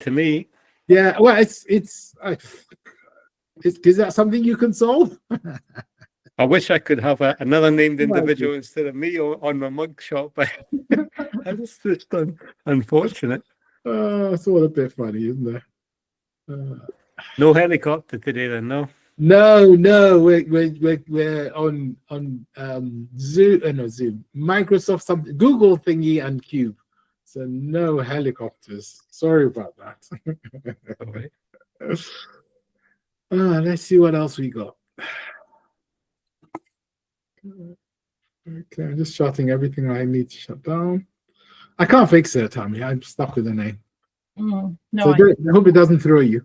to me. Yeah, well, is that something you can solve? I wish I could have another named individual instead of me on my mugshot, but that's just unfortunate. It's all a bit funny, isn't it? No helicopter today, then, no. No, we're on Zoom, no Zoom, Microsoft something, Google thingy and Cube. So no helicopters. Sorry about that. All right. Let's see what else we got. Okay, I'm just shutting everything I need to shut down. I can't fix it, Tommy. I'm stuck with the name. No, so I hope it doesn't throw you.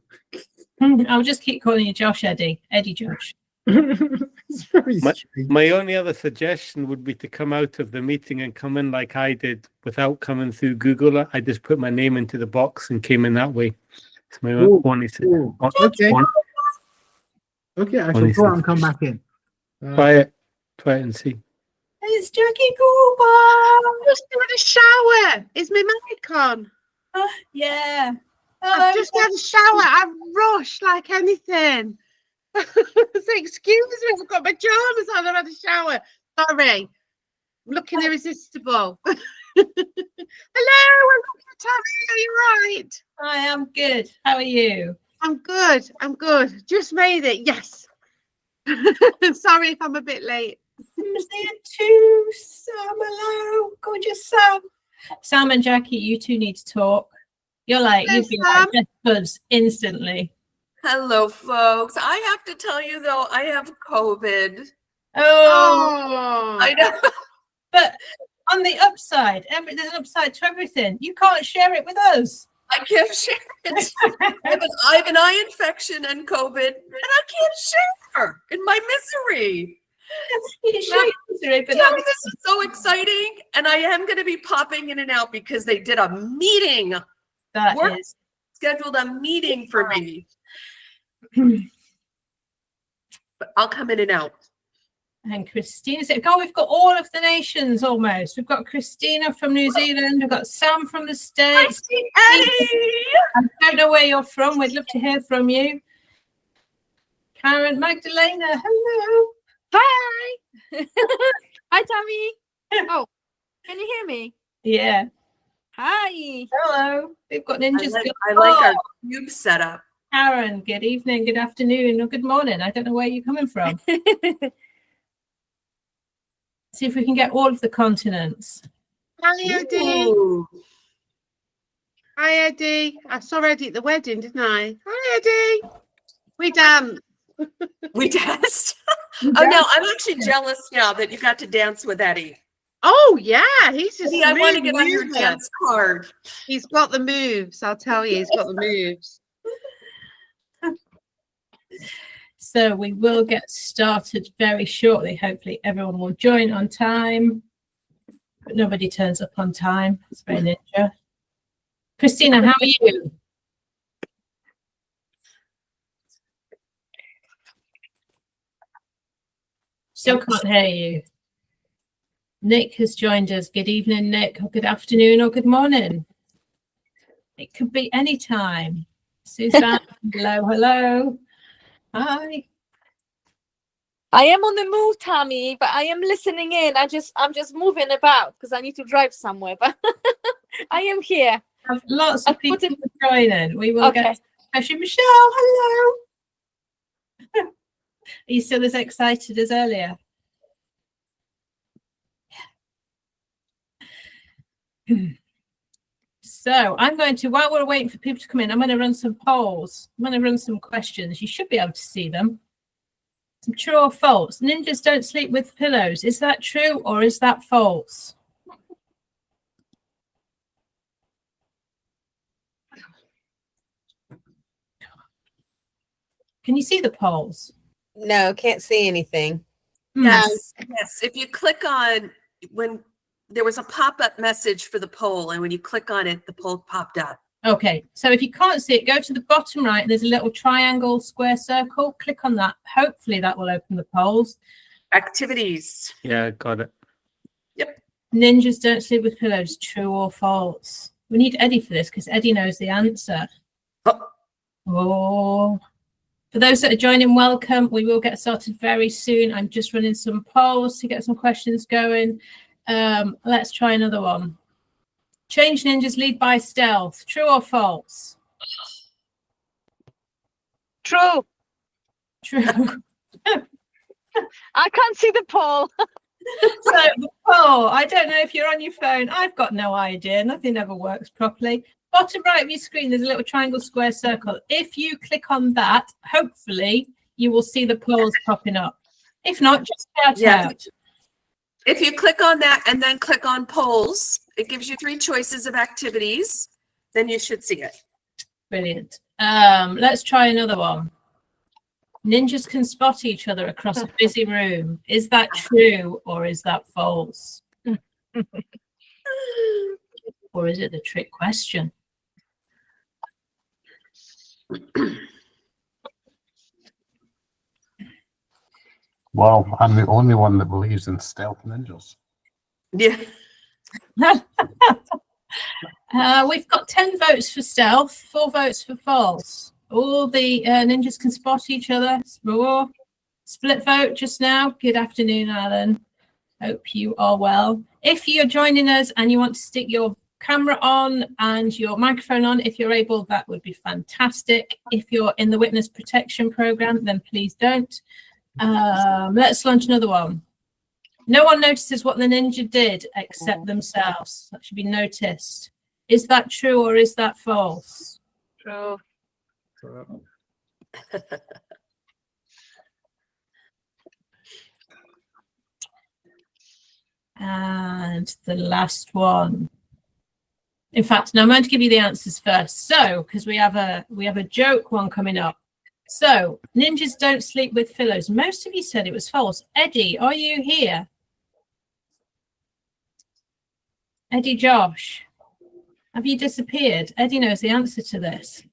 I'll just keep calling you Josh Eddie Josh. It's very strange. My only other suggestion would be to come out of the meeting and come in like I did without coming through Google. I just put my name into the box and came in that way. It's my only suggestion. Okay, I shall go out and come back in. Try it and see. It's Jackie Cooper. Just had a shower. Is my mic on? Yeah. I've just had a shower. I've rushed like anything. So excuse me, I've got my pajamas on. I've had a shower. Sorry. I'm looking irresistible. Hello, I'm looking at Tammy. Are you right? I am good. How are you? I'm good. Just made it. Yes. Sorry if I'm a bit late. Is there too, Sam? Hello, gorgeous Sam. Sam and Jackie, you two need to talk. You'd be like best buds instantly. Hello, folks. I have to tell you though, I have COVID. Oh, I know. But on the upside, there's an upside to everything. You can't share it with us. I can't share it. I have an eye infection and COVID, and I can't share in my misery. This is so exciting, and I am going to be popping in and out because they did a meeting. Scheduled a meeting for me. But I'll come in and out. And Christina said, we've got all of the nations almost. We've got Christina from New Zealand. We've got Sam from the States. Eddie! I don't know where you're from. We'd love to hear from you. Karen, Magdalena, hello. Hi. Hi, Tommy. Oh, can you hear me? Yeah. Hi. Hello. We've got ninjas. I like our cube setup. Karen, good evening, good afternoon, or good morning. I don't know where you're coming from. See if we can get all of the continents. Hi, Eddie. Ooh. Hi, Eddie. I saw Eddie at the wedding, didn't I? Hi, Eddie. We danced. We danced. Oh no, I'm actually jealous now that you got to dance with Eddie. Oh yeah, he's just. I want to get on your dance card. He's got the moves. I'll tell you, he's got the moves. So we will get started very shortly. Hopefully everyone will join on time, but nobody turns up on time. It's very ninja. Christina, how are you? Still can't hear you. Nick has joined us. Good evening, Nick, or good afternoon, or good morning. It could be any time. Suzanne, hello. Hi. I am on the move, Tammy, but I am listening in. I'm just moving about because I need to drive somewhere, but I am here. Have lots of people joining. We will get, especially Michelle. Hello. Are you still as excited as earlier? So I'm going to, while we're waiting for people to come in, I'm going to run some polls. I'm going to run some questions. You should be able to see them. Some true or false. Ninjas don't sleep with pillows. Is that true or is that false? Can you see the polls? No, can't see anything. Yes. If you click on, when there was a pop-up message for the poll, and when you click on it, the poll popped up. Okay, so if you can't see it, go to the bottom right. There's a little triangle, square circle. Click on that. Hopefully that will open the polls. Activities. Yeah, got it. Yep. Ninjas don't sleep with pillows. True or false? We need Eddie for this because Eddie knows the answer. Oh, for those that are joining, welcome. We will get started very soon. I'm just running some polls to get some questions going. Let's try another one. Change ninjas lead by stealth. True or false? True. True. I can't see the poll. So the poll, I don't know if you're on your phone. I've got no idea. Nothing ever works properly. Bottom right of your screen, there's a little triangle, square, circle. If you click on that, hopefully you will see the polls popping up. If not, just shout out. If you click on that and then click on polls, it gives you 3 choices of activities. Then you should see it. Brilliant. Let's try another one. Ninjas can spot each other across a busy room. Is that true or is that false? Or is it the trick question? Well, I'm the only one that believes in stealth ninjas. Yeah. We've got 10 votes for stealth, 4 votes for false. All the ninjas can spot each other. Split vote just now. Good afternoon, Alan. Hope you are well. If you're joining us and you want to stick your camera on and your microphone on, if you're able, that would be fantastic. If you're in the witness protection program, then please don't. Let's launch another one. No one notices what the ninja did except themselves. That should be noticed. Is that true or is that false? True. And the last one. In fact, no, I'm going to give you the answers first. So, because we have a joke one coming up. So, ninjas don't sleep with pillows. Most of you said it was false. Eddie, are you here? Eddie Josh, have you disappeared? Eddie knows the answer to this.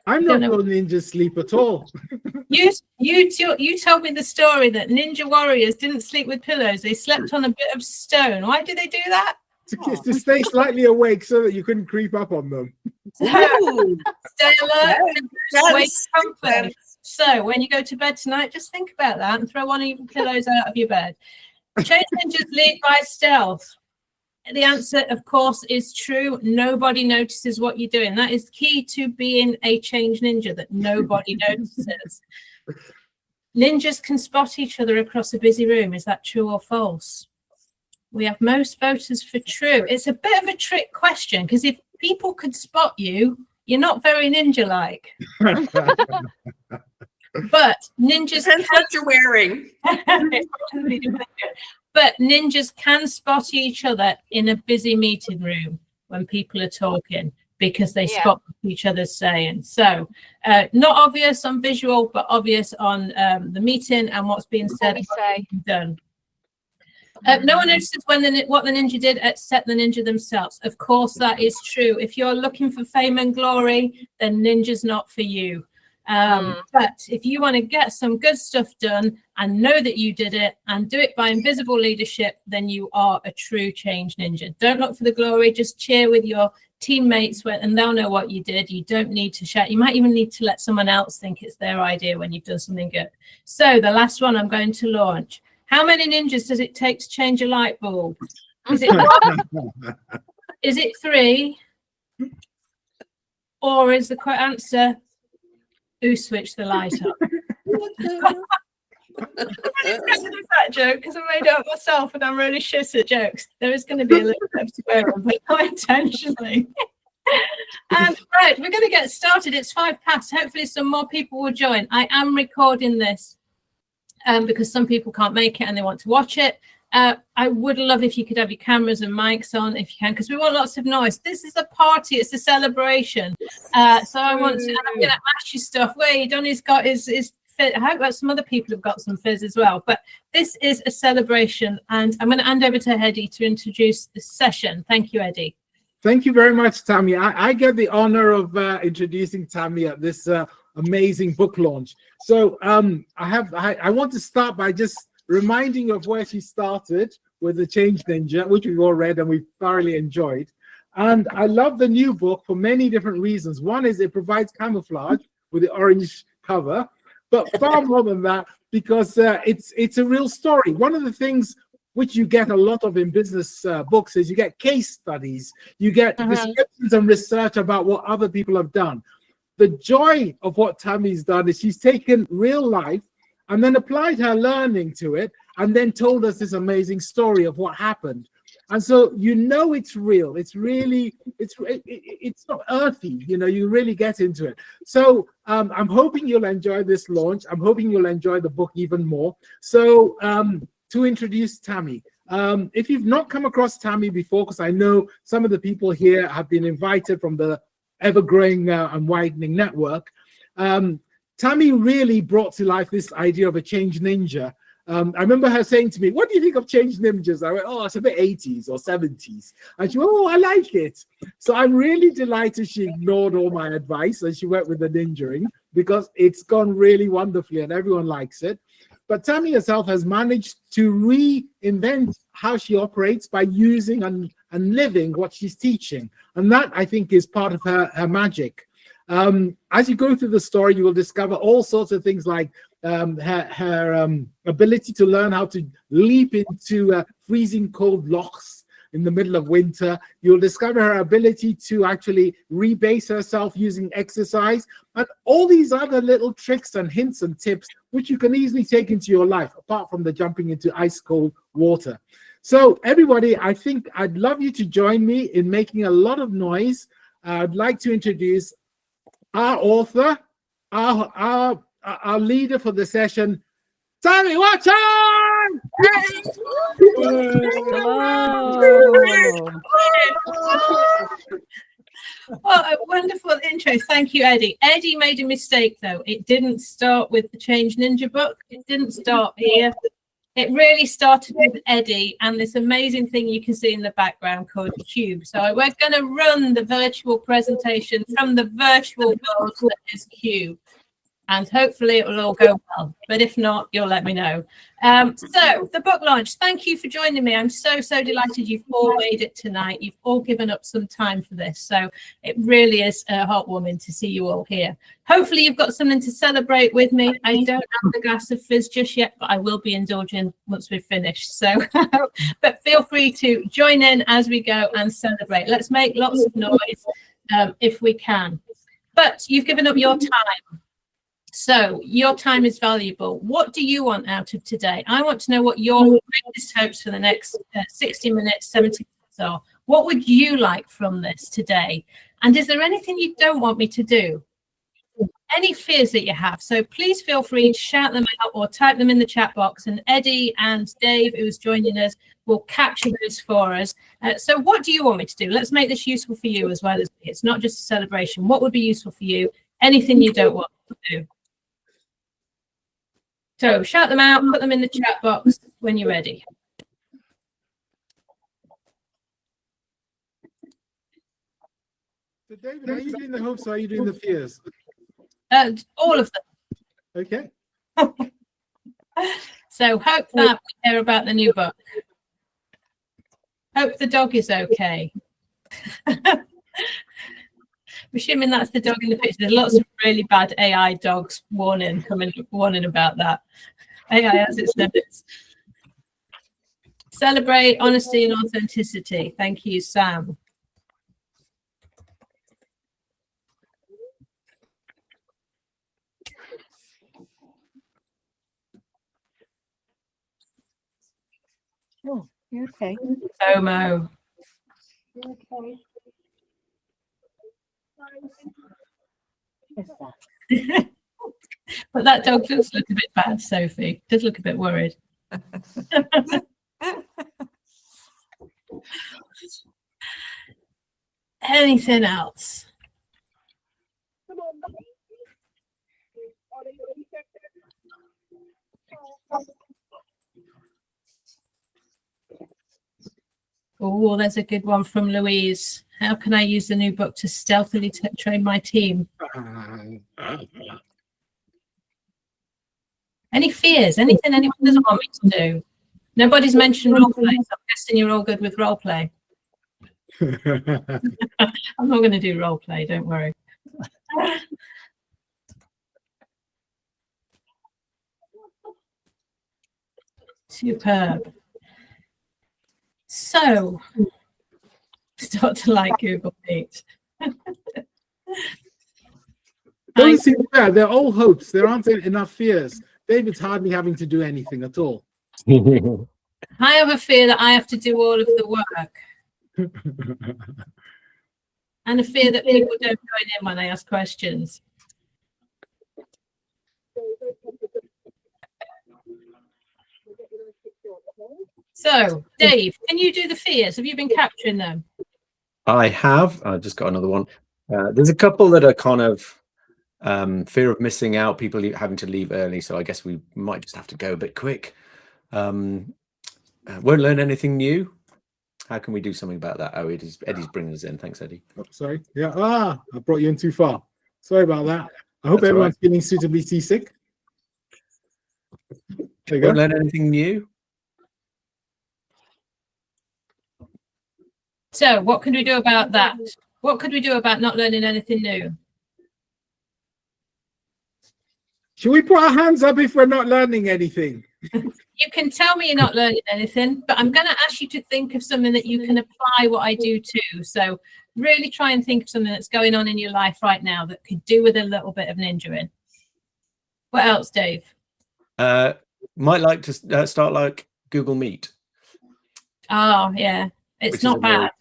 I'm not going ninjas sleep at all. You told me the story that ninja warriors didn't sleep with pillows. They slept on a bit of stone. Why do they do that? To stay slightly awake so that you couldn't creep up on them. Stay alert. Yes. Wake comfort. So when you go to bed tonight, just think about that and throw one of your pillows out of your bed. Change ninjas lead by stealth. The answer, of course, is true. Nobody notices what you're doing. That is key to being a change ninja, that nobody notices. Ninjas can spot each other across a busy room. Is that true or false? We have most voters for true. It's a bit of a trick question because if people could spot you, you're not very ninja-like. But ninjas Depends what you're wearing. But ninjas can spot each other in a busy meeting room when people are talking because they spot what each other's saying. So not obvious on visual, but obvious on the meeting and what's being said and what's being done. No one notices what the ninja did except the ninja themselves. Of course, that is true. If you're looking for fame and glory, then ninja's not for you. But if you want to get some good stuff done and know that you did it and do it by invisible leadership, then you are a true change ninja. Don't look for the glory. Just cheer with your teammates and they'll know what you did. You don't need to shout. You might even need to let someone else think it's their idea when you've done something good. So the last one I'm going to launch. How many ninjas does it take to change a light bulb? Is it 1? Is it 3? Or is the correct answer, who switched the light up? That joke because I made it up myself and I'm really shit at jokes. There is going to be a little bit of swearing, but not intentionally. And right, we're going to get started. It's 5 past. Hopefully some more people will join. I am recording this because some people can't make it and they want to watch it. I would love if you could have your cameras and mics on if you can, because we want lots of noise. This is a party, it's a celebration. So I'm going to ask you stuff. Wait, Donny's got his fizz. I hope that some other people have got some fizz as well. But this is a celebration, and I'm going to hand over to Eddie to introduce the session. Thank you, Eddie. Thank you very much, Tammy. I get the honor of introducing Tammy at this amazing book launch. So I want to start by just reminding of where she started with the Change Ninja, which we've all read and we've thoroughly enjoyed. And I love the new book for many different reasons. One is it provides camouflage with the orange cover, but far more than that, because it's a real story. One of the things which you get a lot of in business books is you get case studies, you get descriptions and research about what other people have done. The joy of what Tammy's done is she's taken real life and then applied her learning to it and then told us this amazing story of what happened. And so it's real. It's really, it's not earthy, you really get into it. So I'm hoping you'll enjoy this launch. I'm hoping you'll enjoy the book even more. So to introduce Tammy, if you've not come across Tammy before, because I know some of the people here have been invited from the ever-growing and widening network, Tammy really brought to life this idea of a change ninja. I remember her saying to me, "What do you think of change ninjas?" I went, "Oh, it's a bit 80s or 70s." And she went, "Oh, I like it." So I'm really delighted she ignored all my advice and she went with the ninjaing, because it's gone really wonderfully and everyone likes it. But Tammy herself has managed to reinvent how she operates by using and living what she's teaching. And that, I think, is part of her magic. As you go through the story, you will discover all sorts of things like her ability to learn how to leap into freezing cold lochs in the middle of winter. You'll discover her ability to actually rebase herself using exercise, and all these other little tricks and hints and tips which you can easily take into your life, apart from the jumping into ice cold water. So everybody, I think I'd love you to join me in making a lot of noise. I'd like to introduce our author, our leader for the session, Tammy Watson! What a wonderful intro. Thank you, Eddie. Eddie made a mistake, though. It didn't start with the Change Ninja book. It didn't start here. It really started with Eddie and this amazing thing you can see in the background called QUBE. So we're going to run the virtual presentation from the virtual world that is QUBE. And hopefully it will all go well. But if not, you'll let me know. So the book launch, thank you for joining me. I'm so delighted you've all made it tonight. You've all given up some time for this. So it really is heartwarming to see you all here. Hopefully you've got something to celebrate with me. I don't have the glass of fizz just yet, but I will be indulging once we've finished. So, but feel free to join in as we go and celebrate. Let's make lots of noise if we can. But you've given up your time. So your time is valuable. What do you want out of today? I want to know what your greatest hopes for the next 60 minutes, 70 minutes are. What would you like from this today? And is there anything you don't want me to do? Any fears that you have? So please feel free to shout them out or type them in the chat box. And Eddie and Dave, who's joining us, will capture those for us. So what do you want me to do? Let's make this useful for you as well as me. It's not just a celebration. What would be useful for you? Anything you don't want to do? So shout them out, put them in the chat box when you're ready. So David, are you doing the hopes or are you doing the fears? All of them. Okay. So hope that we hear about the new book. Hope the dog is okay. Assuming that's the dog in the picture. There's lots of really bad AI dogs warning about that. AI has its limits. Celebrate honesty and authenticity. Thank you, Sam. Oh, you okay? Tomo. You okay? But that dog does look a bit bad, Sophie. Does look a bit worried. Anything else? Oh, there's a good one from Louise. How can I use the new book to stealthily train my team? Any fears? Anything anyone doesn't want me to do? Nobody's mentioned role play, so I'm guessing you're all good with role play. I'm not going to do role play, don't worry. Superb. So, start to like Google Meet. Don't seem fair. They're all hopes. There aren't enough fears. David's hardly having to do anything at all. I have a fear that I have to do all of the work. And a fear that people don't join in when I ask questions. So, Dave, can you do the fears? Have you been capturing them? I have. I just got another one. There's a couple that are kind of fear of missing out, people having to leave early. So I guess we might just have to go a bit quick. Won't learn anything new. How can we do something about that? Oh, Eddie's bringing us in. Thanks, Eddie. Oh, sorry. Yeah. I brought you in too far. Sorry about that. I hope everyone's feeling suitably seasick. There you Won't go. learn anything new. So, what can we do about that? What could we do about not learning anything new? Should we put our hands up if we're not learning anything? You can tell me you're not learning anything, but I'm going to ask you to think of something that you can apply what I do to. So really try and think of something that's going on in your life right now that could do with a little bit of ninjaing. What else, Dave? Might like to start like Google Meet. Oh, yeah. It's not bad.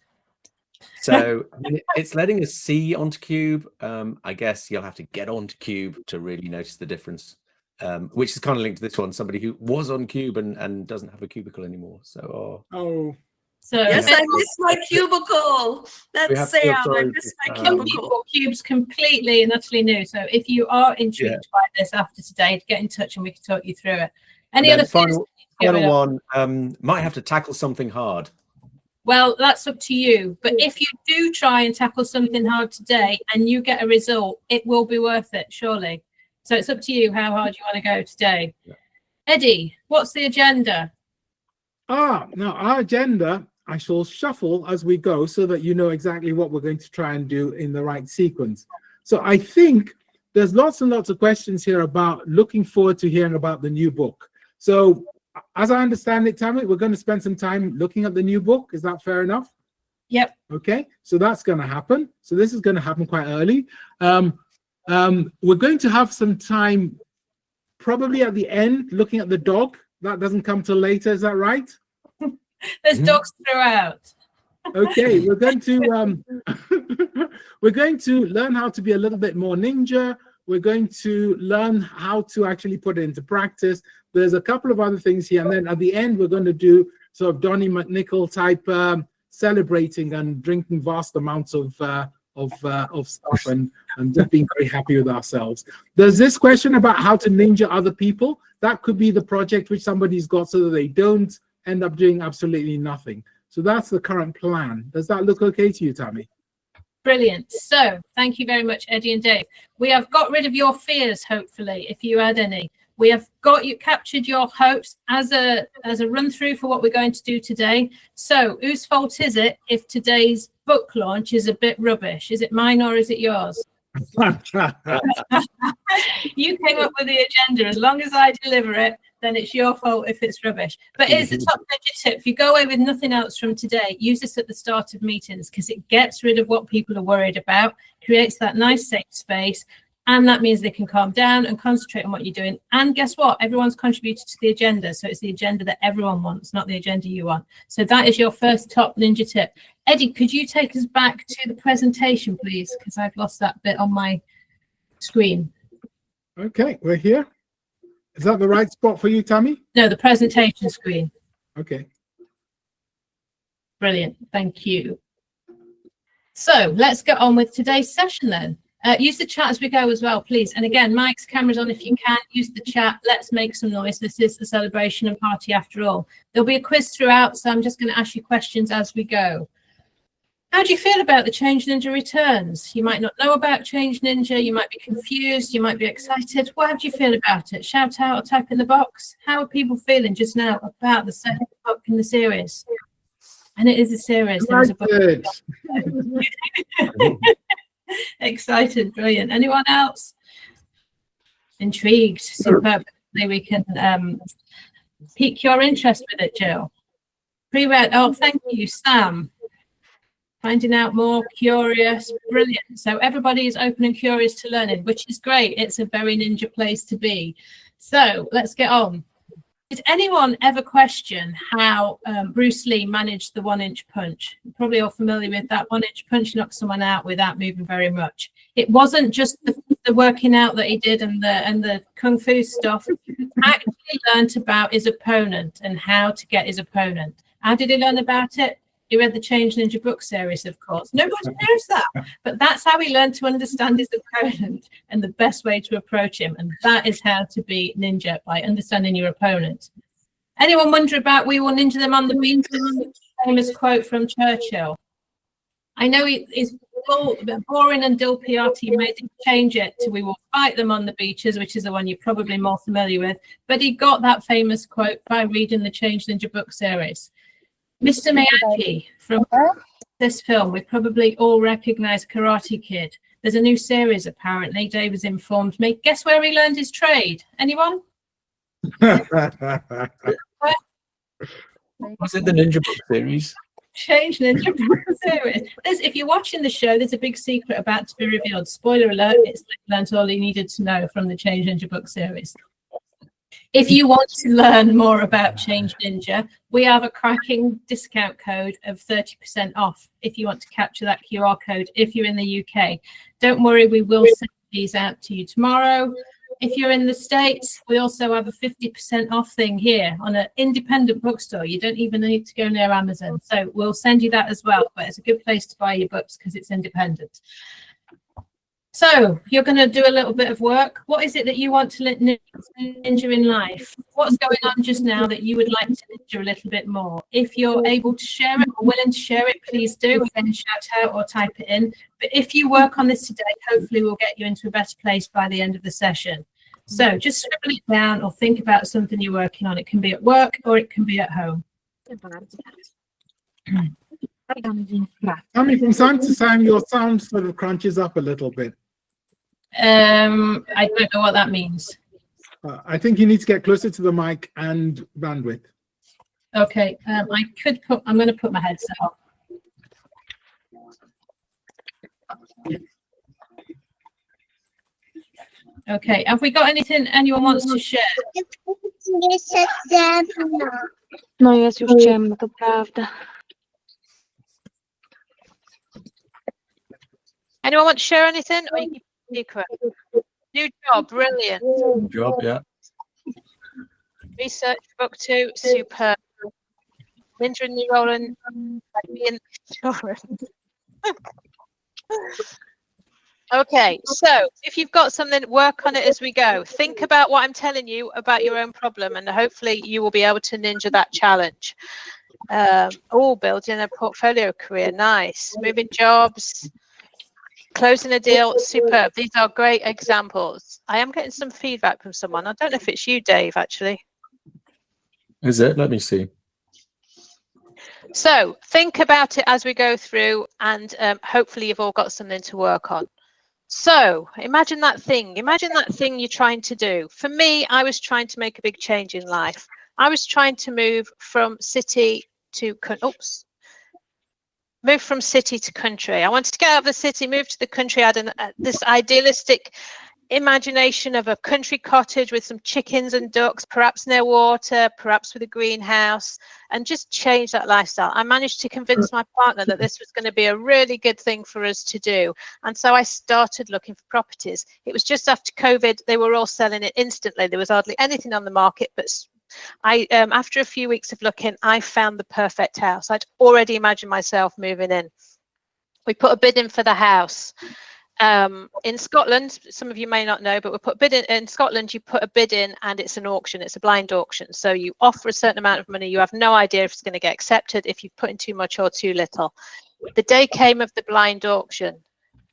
So I mean, it's letting us see onto Cube. I guess you'll have to get onto Cube to really notice the difference, which is kind of linked to this one. Somebody who was on Cube and doesn't have a cubicle anymore. So, So yes, I missed my cubicle. That's Sam. I missed my cubicle. Cube's completely and utterly new. So if you are intrigued by this after today, get in touch and we can talk you through it. Any other final one? Might have to tackle something hard. Well, that's up to you. But if you do try and tackle something hard today and you get a result, it will be worth it, surely. So it's up to you how hard you want to go today. Yeah. Eddie, what's the agenda? Now our agenda, I shall shuffle as we go so that you know exactly what we're going to try and do in the right sequence. So I think there's lots and lots of questions here about looking forward to hearing about the new book. So as I understand it, Tammy, we're going to spend some time looking at the new book. Is that fair enough? Yep. Okay, so that's going to happen. So this is going to happen quite early. We're going to have some time probably at the end looking at the dog. That doesn't come till later. Is that right? There's dogs throughout. Okay, we're going to we're going to learn how to be a little bit more ninja. We're going to learn how to actually put it into practice. There's a couple of other things here, and then at the end we're going to do sort of Donnie McNichol type celebrating and drinking vast amounts of stuff and just being very happy with ourselves. There's this question about how to ninja other people. That could be the project which somebody's got so that they don't end up doing absolutely nothing. So that's the current plan. Does that look okay to you, Tammy? Brilliant. So thank you very much, Eddie and Dave. We have got rid of your fears, hopefully, if you had any. We have got you captured your hopes as a run through for what we're going to do today. So whose fault is it if today's book launch is a bit rubbish? Is it mine or is it yours? You came up with the agenda. As long as I deliver it, then it's your fault if it's rubbish. But here's the top ninja tip. If you go away with nothing else from today, use this at the start of meetings because it gets rid of what people are worried about, creates that nice safe space, and that means they can calm down and concentrate on what you're doing. And guess what? Everyone's contributed to the agenda. So it's the agenda that everyone wants, not the agenda you want. So that is your first top ninja tip. Eddie, could you take us back to the presentation, please? Because I've lost that bit on my screen. Okay, we're here. Is that the right spot for you, Tammy? No, the presentation screen. Okay. Brilliant. Thank you. So let's get on with today's session then. Use the chat as we go as well, please. And again, mics, cameras on if you can. Use the chat. Let's make some noise. This is a celebration and party after all. There'll be a quiz throughout, so I'm just going to ask you questions as we go. How do you feel about the Change Ninja returns? You might not know about Change Ninja. You might be confused. You might be excited. How do you feel about it? Shout out or type in the box. How are people feeling just now about the second book in the series? And it is a series. There was a book. Good. Excited, brilliant. Anyone else? Intrigued, superb. Maybe we can pique your interest with it, Jill. Pre-read. Oh, thank you, Sam. Finding out more, curious, brilliant. So everybody is open and curious to learning, which is great. It's a very ninja place to be. So let's get on. Did anyone ever question how Bruce Lee managed the 1-inch punch? You're probably all familiar with that 1-inch punch, knock someone out without moving very much. It wasn't just the working out that he did and the kung fu stuff. He actually learned about his opponent and how to get his opponent. How did he learn about it? He read the Change Ninja book series, of course. Nobody knows that, but that's how he learned to understand his opponent and the best way to approach him. And that is how to be ninja, by understanding your opponent. Anyone wonder about "We will ninja them on the beach"? Famous quote from Churchill. I know it's boring and dull PR team made him change it to "We will fight them on the beaches," which is the one you're probably more familiar with. But he got that famous quote by reading the Change Ninja book series. Mr. Miyagi, from this film, we probably all recognize Karate Kid. There's a new series, apparently. Dave has informed me. Guess where he learned his trade? Anyone? Was it the Ninja Book series? Change Ninja book series. If you're watching the show, there's a big secret about to be revealed. Spoiler alert, it's learned all you needed to know from the Change Ninja book series. If you want to learn more about Change Ninja, we have a cracking discount code of 30% off if you want to capture that QR code if you're in the UK. Don't worry, we will send these out to you tomorrow. If you're in the States, we also have a 50% off thing here on an independent bookstore. You don't even need to go near Amazon. So we'll send you that as well. But it's a good place to buy your books because it's independent. So you're going to do a little bit of work. What is it that you want to ninja in life? What's going on just now that you would like to ninja a little bit more? If you're able to share it or willing to share it, please do. Again, shout out or type it in. But if you work on this today, hopefully we'll get you into a better place by the end of the session. So just scribble it down or think about something you're working on. It can be at work or it can be at home. I mean, from time to time, your sound sort of crunches up a little bit. I don't know what that means. I think you need to get closer to the mic and bandwidth. Okay, I'm going to put my headset on. Okay, have we got anything anyone wants to share? No jest już ciemno, to prawda. Anyone want to share anything? Or you keep it secret? New job, brilliant. Good job, yeah. Research book 2, superb. Ninja and New Roland, Okay, so if you've got something, work on it as we go. Think about what I'm telling you about your own problem, and hopefully you will be able to ninja that challenge. Building a portfolio career, nice. Moving jobs, closing a deal, superb. These are great examples. I am getting some feedback from someone. I don't know if it's you, Dave, actually. Is it? Let me see. So think about it as we go through, and hopefully you've all got something to work on. So imagine that thing you're trying to do. For me, I was trying to make a big change in life. I was trying to move from city to country. I wanted to get out of the city, move to the country. I had this idealistic imagination of a country cottage with some chickens and ducks, perhaps near water, perhaps with a greenhouse, and just change that lifestyle. I managed to convince my partner that this was going to be a really good thing for us to do. And so I started looking for properties. It was just after COVID, they were all selling it instantly. There was hardly anything on the market, but after a few weeks of looking, I found the perfect house. I'd already imagined myself moving in. We put a bid in for the house. In Scotland, some of you may not know, but we put a bid in Scotland. You put a bid in and it's an auction. It's a blind auction. So you offer a certain amount of money. You have no idea if it's going to get accepted, if you've put in too much or too little. The day came of the blind auction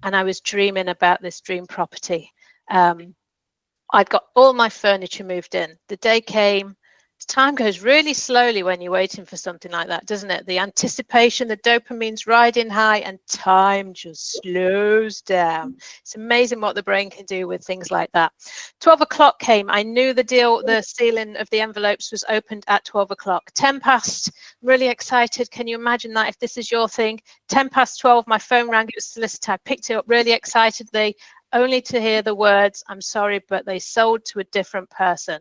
and I was dreaming about this dream property. I'd got all my furniture moved in. The day came, Time goes really slowly when you're waiting for something like that, doesn't it? The anticipation, the dopamine's riding high, and time just slows down. It's amazing what the brain can do with things like that. 12 o'clock came. I knew the sealing of the envelopes was opened at 12 o'clock. 10 past, really excited. Can you imagine that if this is your thing? 10 past 12, my phone rang. It was solicitor. I picked it up really excitedly, only to hear the words, "I'm sorry, but they sold to a different person."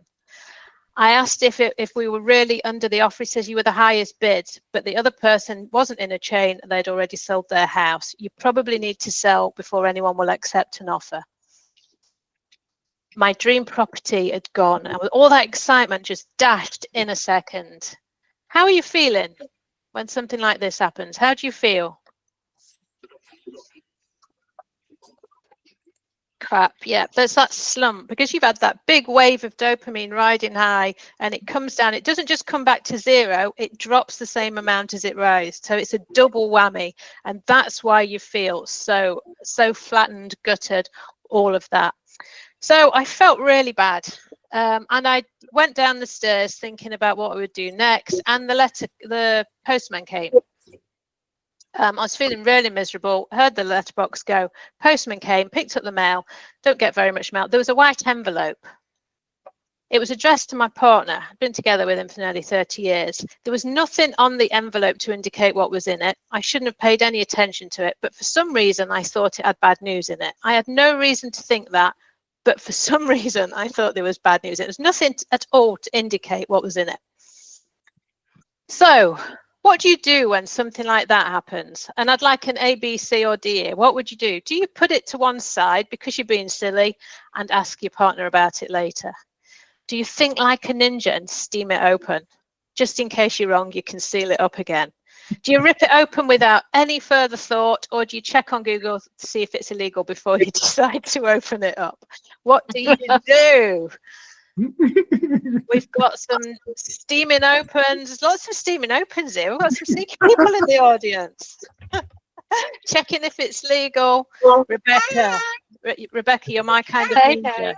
I asked if we were really under the offer. He says, "You were the highest bid, but the other person wasn't in a chain. They'd already sold their house. You probably need to sell before anyone will accept an offer." My dream property had gone, and with all that excitement just dashed in a second. How are you feeling when something like this happens? How do you feel? Crap, yeah, there's that slump because you've had that big wave of dopamine riding high, and it comes down. It doesn't just come back to zero, it drops the same amount as it rose. So it's a double whammy, and that's why you feel so flattened, gutted, all of that. So I felt really bad, and I went down the stairs thinking about what I would do next, and the postman came. I was feeling really miserable, heard the letterbox go, postman came, picked up the mail, don't get very much mail. There was a white envelope. It was addressed to my partner. I'd been together with him for nearly 30 years. There was nothing on the envelope to indicate what was in it. I shouldn't have paid any attention to it, but for some reason I thought it had bad news in it. I had no reason to think that, but for some reason I thought there was bad news. It was nothing at all to indicate what was in it. So, what do you do when something like that happens? And I'd like an A, B, C, or D here. What would you do? Do you put it to one side because you're being silly and ask your partner about it later? Do you think like a ninja and steam it open? Just in case you're wrong, you can seal it up again. Do you rip it open without any further thought, or do you check on Google to see if it's illegal before you decide to open it up? What do you do? We've got some steaming opens. Lots of steaming opens here. We've got some sneaky people in the audience. Checking if it's legal. Rebecca, you're my kind of ninja.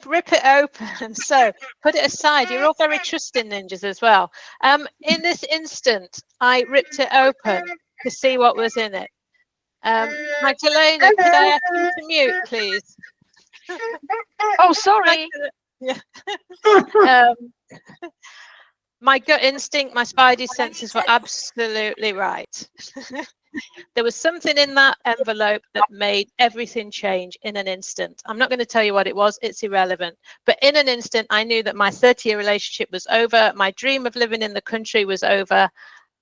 Rip it open. So put it aside. You're all very trusting ninjas as well. In this instant, I ripped it open to see what was in it. Magdalena, could I ask you to mute, please? Oh, sorry. Yeah. My gut instinct, my spidey senses were absolutely right. There was something in that envelope that made everything change in an instant. I'm not going to tell you what it was. It's irrelevant. But in an instant, I knew that my 30-year relationship was over. My dream of living in the country was over.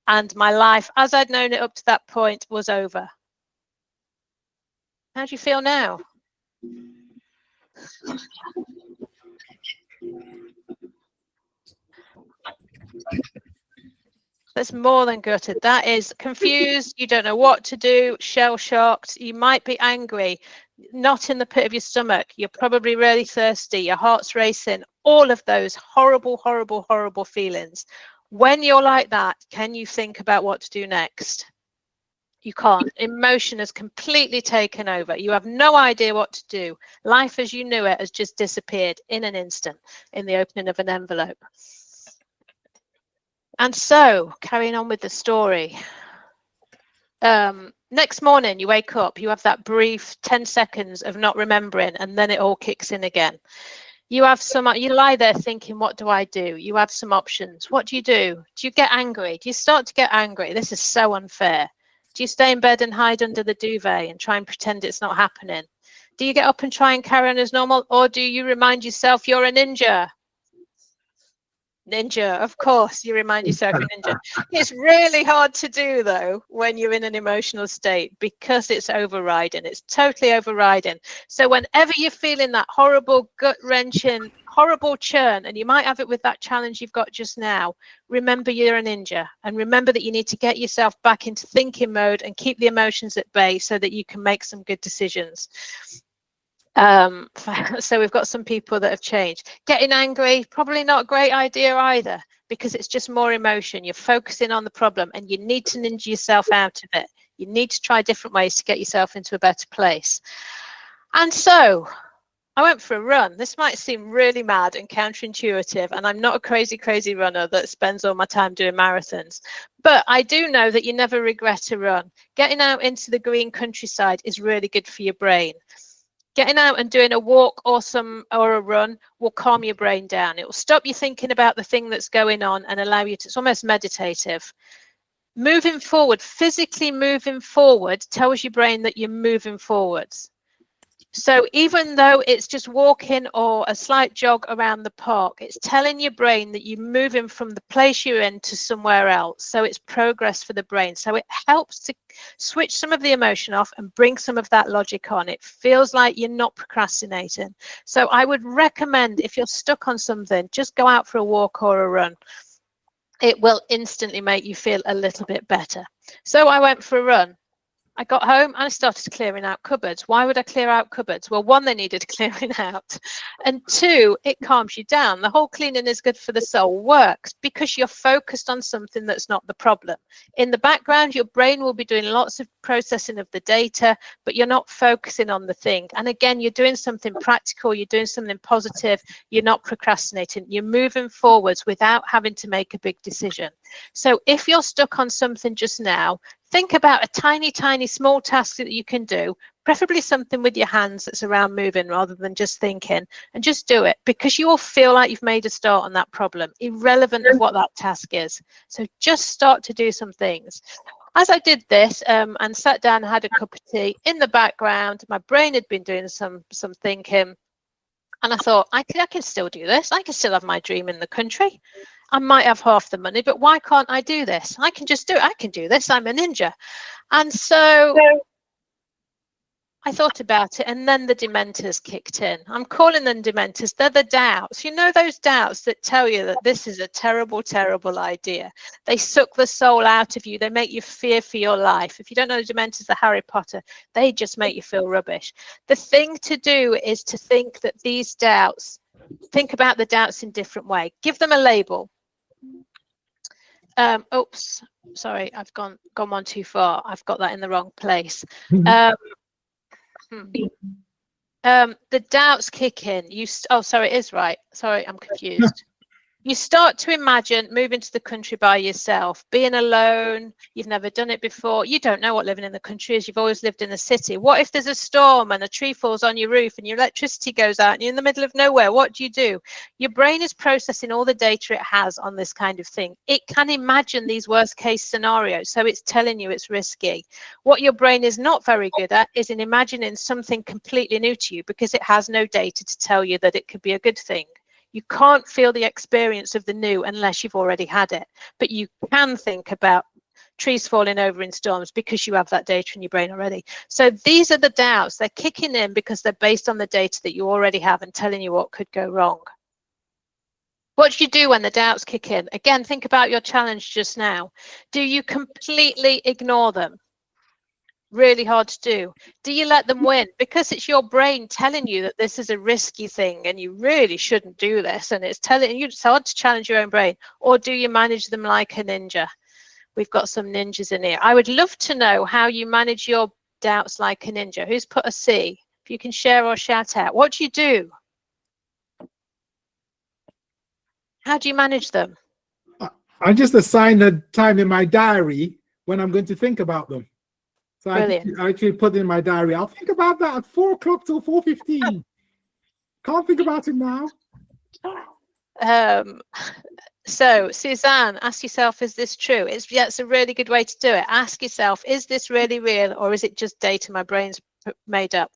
And my life, as I'd known it up to that point, was over. How do you feel now? That's more than gutted. That is confused. You don't know what to do, shell-shocked. You might be angry, not in the pit of your stomach. You're probably really thirsty. Your heart's racing. All of those horrible, horrible, horrible feelings. When you're like that, can you think about what to do next? You can't. Emotion has completely taken over. You have no idea what to do. Life as you knew it has just disappeared in an instant in the opening of an envelope. And so, carrying on with the story, next morning you wake up, you have that brief 10 seconds of not remembering, and then it all kicks in again. You lie there thinking, what do I do? You have some options. What do? Do you get angry? Do you start to get angry? This is so unfair. Do you stay in bed and hide under the duvet and try and pretend it's not happening? Do you get up and try and carry on as normal, or do you remind yourself you're a ninja? Ninja, of course, you remind yourself you're ninja. It's really hard to do, though, when you're in an emotional state because it's overriding. It's totally overriding. So whenever you're feeling that horrible, gut-wrenching, horrible churn, and you might have it with that challenge you've got just now, remember you're a ninja, and remember that you need to get yourself back into thinking mode and keep the emotions at bay so that you can make some good decisions. So we've got some people that have changed. Getting angry, probably not a great idea either, because it's just more emotion. You're focusing on the problem and you need to ninja yourself out of it. You need to try different ways to get yourself into a better place. And so I went for a run. This might seem really mad and counterintuitive, and I'm not a crazy runner that spends all my time doing marathons. But I do know that you never regret a run. Getting out into the green countryside is really good for your brain. Getting out and doing a walk or a run will calm your brain down. It will stop you thinking about the thing that's going on and allow you to, it's almost meditative. Moving forward, physically moving forward tells your brain that you're moving forwards. So even though it's just walking or a slight jog around the park, it's telling your brain that you're moving from the place you're in to somewhere else. So it's progress for the brain. So it helps to switch some of the emotion off and bring some of that logic on. It feels like you're not procrastinating. So I would recommend, if you're stuck on something, just go out for a walk or a run. It will instantly make you feel a little bit better. So I went for a run. I got home and I started clearing out cupboards. Why would I clear out cupboards? Well, one, they needed clearing out. And two, it calms you down. The whole cleaning is good for the soul works because you're focused on something that's not the problem. In the background, your brain will be doing lots of processing of the data, but you're not focusing on the thing. And again, you're doing something practical, you're doing something positive, you're not procrastinating, you're moving forwards without having to make a big decision. So if you're stuck on something just now, think about a tiny, small task that you can do, preferably something with your hands that's around moving rather than just thinking, and just do it because you will feel like you've made a start on that problem, irrelevant of what that task is. So just start to do some things. As I did this and sat down and had a cup of tea, in the background, my brain had been doing some thinking. And I thought, I can still do this. I can still have my dream in the country. I might have half the money, but why can't I do this? I can just do it. I can do this. I'm a ninja. And so I thought about it, and then the dementors kicked in. I'm calling them dementors. They're the doubts. You know, those doubts that tell you that this is a terrible, terrible idea. They suck the soul out of you. They make you fear for your life. If you don't know the dementors, the Harry Potter, they just make you feel rubbish. The thing to do is to think that these doubts, think about the doubts in a different way. Give them a label. Oops, sorry, I've gone one too far. I've got that in the wrong place. The doubts kick in. Oh, sorry, it is right. Sorry, I'm confused. You start to imagine moving to the country by yourself, being alone. You've never done it before. You don't know what living in the country is. You've always lived in the city. What if there's a storm and a tree falls on your roof and your electricity goes out and you're in the middle of nowhere? What do? Your brain is processing all the data it has on this kind of thing. It can imagine these worst case scenarios. So it's telling you it's risky. What your brain is not very good at is in imagining something completely new to you because it has no data to tell you that it could be a good thing. You can't feel the experience of the new unless you've already had it. But you can think about trees falling over in storms because you have that data in your brain already. So these are the doubts. They're kicking in because they're based on the data that you already have and telling you what could go wrong. What do you do when the doubts kick in? Again, think about your challenge just now. Do you completely ignore them? Really hard to do. Do you let them win because it's your brain telling you that this is a risky thing and you really shouldn't do this, and it's telling you it's hard to challenge your own brain? Or do you manage them like a ninja? We've got some ninjas in here. I would love to know how you manage your doubts like a ninja. Who's put a C? If you can share or shout out, what do you do? How do you manage them? I just assign a time in my diary when I'm going to think about them. So I actually put in my diary, I'll think about that at 4 o'clock till 4:15. Can't think about it now. So Suzanne, ask yourself, is this true? It's a really good way to do it. Ask yourself, is this really real or is it just data my brain's made up?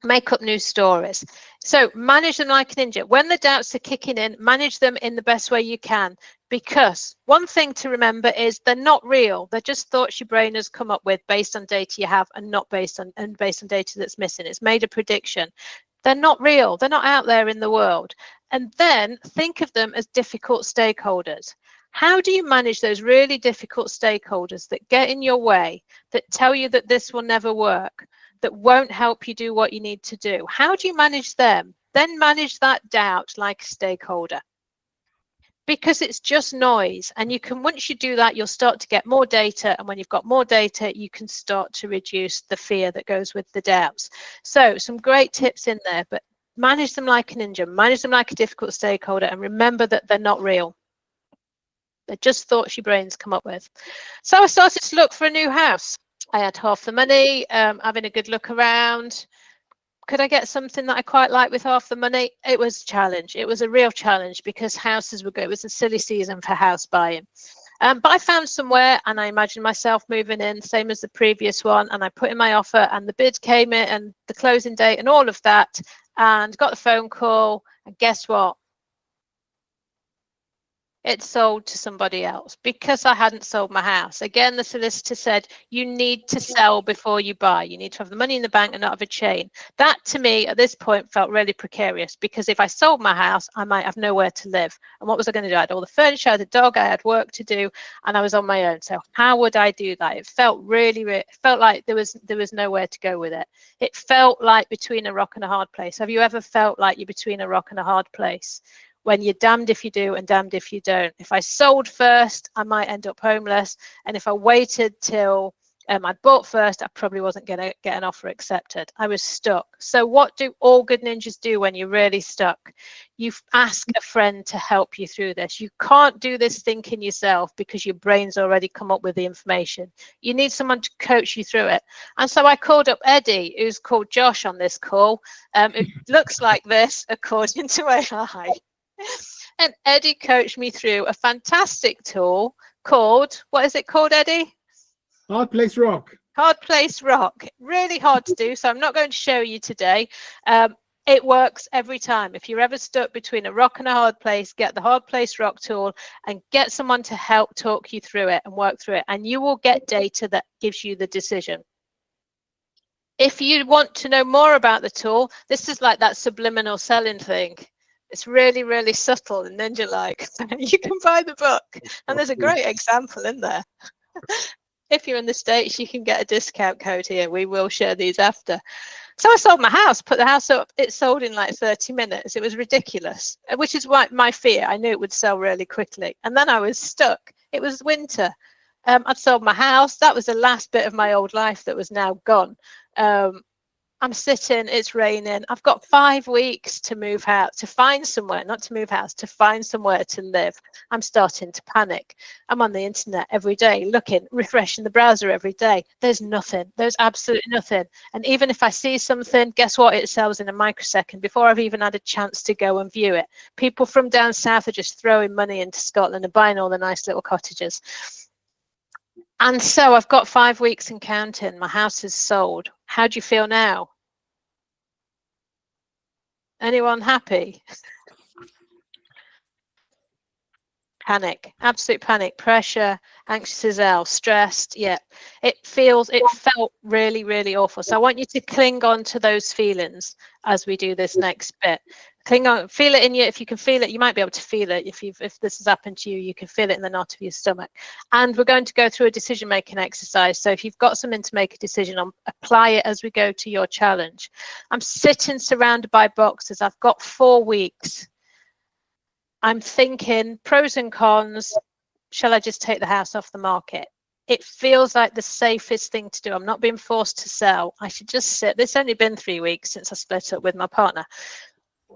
Make up new stories. So manage them like a ninja. When the doubts are kicking in, manage them in the best way you can. Because one thing to remember is they're not real. They're just thoughts your brain has come up with based on data you have and not based on data that's missing. It's made a prediction. They're not real. They're not out there in the world. And then think of them as difficult stakeholders. How do you manage those really difficult stakeholders that get in your way, that tell you that this will never work, that won't help you do what you need to do? How do you manage them? Then manage that doubt like a stakeholder. Because it's just noise, and you can, once you do that, you'll start to get more data, and when you've got more data, you can start to reduce the fear that goes with the doubts. So some great tips in there, but manage them like a ninja, manage them like a difficult stakeholder, and remember that they're not real. They're just thoughts your brains come up with. So I started to look for a new house. I had half the money, having a good look around. Could I get something that I quite like with half the money? It was a challenge. It was a real challenge because houses were good. It was a silly season for house buying. But I found somewhere and I imagined myself moving in, same as the previous one. And I put in my offer and the bid came in and the closing date and all of that, and got the phone call. And guess what? It sold to somebody else because I hadn't sold my house. Again, the solicitor said, you need to sell before you buy. You need to have the money in the bank and not have a chain. That to me at this point felt really precarious because if I sold my house, I might have nowhere to live. And what was I going to do? I had all the furniture, I had a dog, I had work to do, and I was on my own. So how would I do that? It felt it felt like there was nowhere to go with it. It felt like between a rock and a hard place. Have you ever felt like you're between a rock and a hard place? When you're damned if you do and damned if you don't. If I sold first, I might end up homeless. And if I waited till I bought first, I probably wasn't going to get an offer accepted. I was stuck. So what do all good ninjas do when you're really stuck? You ask a friend to help you through this. You can't do this thinking yourself because your brain's already come up with the information. You need someone to coach you through it. And so I called up Eddie, who's called Josh on this call. It looks like this, according to AI. And Eddie coached me through a fantastic tool called, what is it called, Eddie? Hard Place Rock. Hard Place Rock. Really hard to do, so I'm not going to show you today. It works every time. If you're ever stuck between a rock and a hard place, get the Hard Place Rock tool and get someone to help talk you through it and work through it, and you will get data that gives you the decision. If you want to know more about the tool, this is like that subliminal selling thing. It's really, really subtle and ninja-like. You can buy the book, and there's a great example in there. If you're in the States, you can get a discount code here. We will share these after. So I sold my house, put the house up. It sold in like 30 minutes. It was ridiculous, which is why my fear. I knew it would sell really quickly. And then I was stuck. It was winter. I'd sold my house. That was the last bit of my old life that was now gone. I'm sitting, it's raining. I've got 5 weeks to move out, to find somewhere, not to move house, to find somewhere to live. I'm starting to panic. I'm on the internet every day, looking, refreshing the browser every day. There's nothing. There's absolutely nothing. And even if I see something, guess what? It sells in a microsecond before I've even had a chance to go and view it. People from down south are just throwing money into Scotland and buying all the nice little cottages. And so I've got 5 weeks and counting. My house is sold. How do you feel now? Anyone happy? Panic, absolute panic, pressure, anxious as hell, stressed. Yeah, it felt really, really awful. So I want you to cling on to those feelings as we do this next bit. Cling on, feel it in you. If you can feel it, you might be able to feel it. If this has happened to you, you can feel it in the knot of your stomach. And we're going to go through a decision-making exercise. So if you've got something to make a decision on, apply it as we go to your challenge. I'm sitting surrounded by boxes. I've got 4 weeks. I'm thinking pros and cons. Shall I just take the house off the market? It feels like the safest thing to do. I'm not being forced to sell. I should just sit. It's only been 3 weeks since I split up with my partner.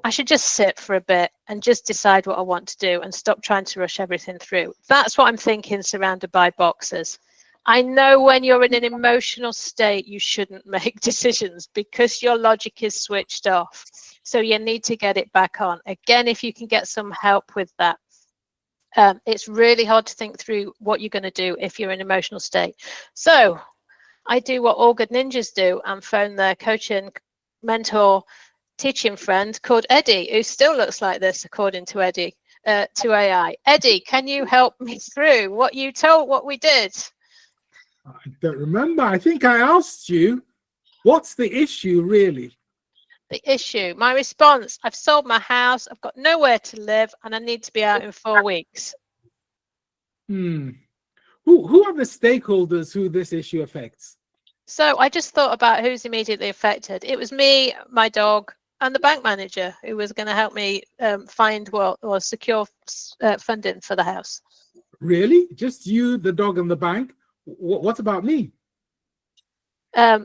I should just sit for a bit and just decide what I want to do and stop trying to rush everything through. That's what I'm thinking, surrounded by boxes. I know when you're in an emotional state, you shouldn't make decisions because your logic is switched off. So you need to get it back on. Again, if you can get some help with that. It's really hard to think through what you're going to do if you're in an emotional state. So I do what all good ninjas do and phone their coaching mentor, teaching friend called Eddie, who still looks like this, according to Eddie, to AI. Eddie, can you help me through what we did? I don't remember. I think I asked you, what's the issue really? The issue, my response, I've sold my house, I've got nowhere to live, and I need to be out in 4 weeks. Who are the stakeholders who this issue affects? So I just thought about who's immediately affected. It was me, my dog, and the bank manager who was going to help me find or secure funding for the house. Really? Just you, the dog, and the bank? What about me?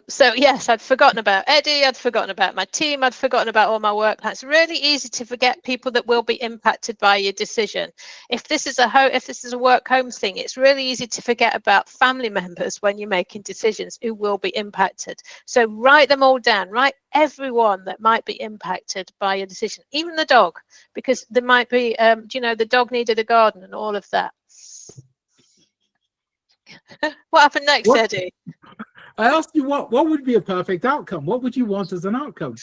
So yes, I'd forgotten about Eddie, I'd forgotten about my team, I'd forgotten about all my work. It's really easy to forget people that will be impacted by your decision. If this is a work home thing, it's really easy to forget about family members when you're making decisions who will be impacted. So write them all down, write everyone that might be impacted by your decision, even the dog, because there might be, the dog needed a garden and all of that. What happened next, Eddie? I asked you what would be a perfect outcome. What would you want as an outcome?